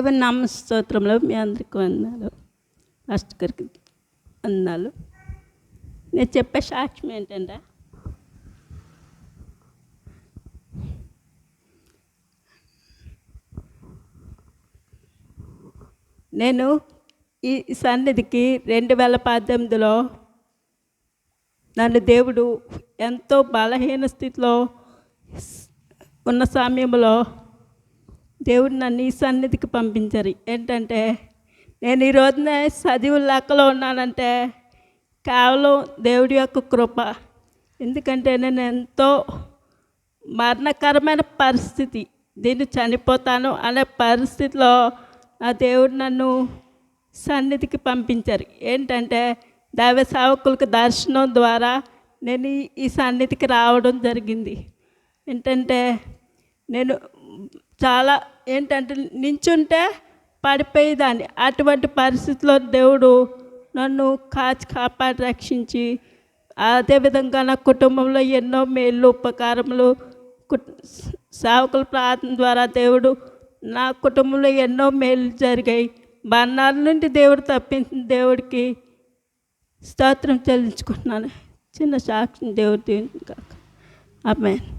దేవుని నామ స్తోత్రంలో మీ అందరికీ వందనాలు. పాస్టర్ గారికి వందనాలు. నేను చెప్పే సాక్ష్యం ఏంటంటే, నేను ఈ సన్నిధికి 2018లో నన్ను దేవుడు ఎంతో బలహీన స్థితిలో ఉన్న సమయంలో దేవుడు నన్ను ఈ సన్నిధికి పంపించారు. ఏంటంటే, నేను ఈ రోజున చదివు లెక్కలో ఉన్నానంటే కేవలం దేవుడి యొక్క కృప. ఎందుకంటే నేను ఎంతో మరణకరమైన పరిస్థితి, దీన్ని చనిపోతాను అనే పరిస్థితిలో నా దేవుడు నన్ను సన్నిధికి పంపించారు. ఏంటంటే, దైవ సేవకులకు దర్శనం ద్వారా నేను ఈ సన్నిధికి రావడం జరిగింది. ఏంటంటే, నేను చాలా నించుంటే పడిపోయేదాన్ని. అటువంటి పరిస్థితిలో దేవుడు నన్ను కాపాడి రక్షించి, అదేవిధంగా నా కుటుంబంలో ఎన్నో మేళ్ళు ఉపకారములు సేవకుల ప్రార్థన ద్వారా దేవుడు నా కుటుంబంలో ఎన్నో మేలు జరిగాయి. బండాల నుండి దేవుడు తప్పించిన దేవుడికి స్తోత్రం చెల్లించుకుంటున్నాను. చిన్న సాక్ష్యం దేవుడి కాక. ఆమేన్.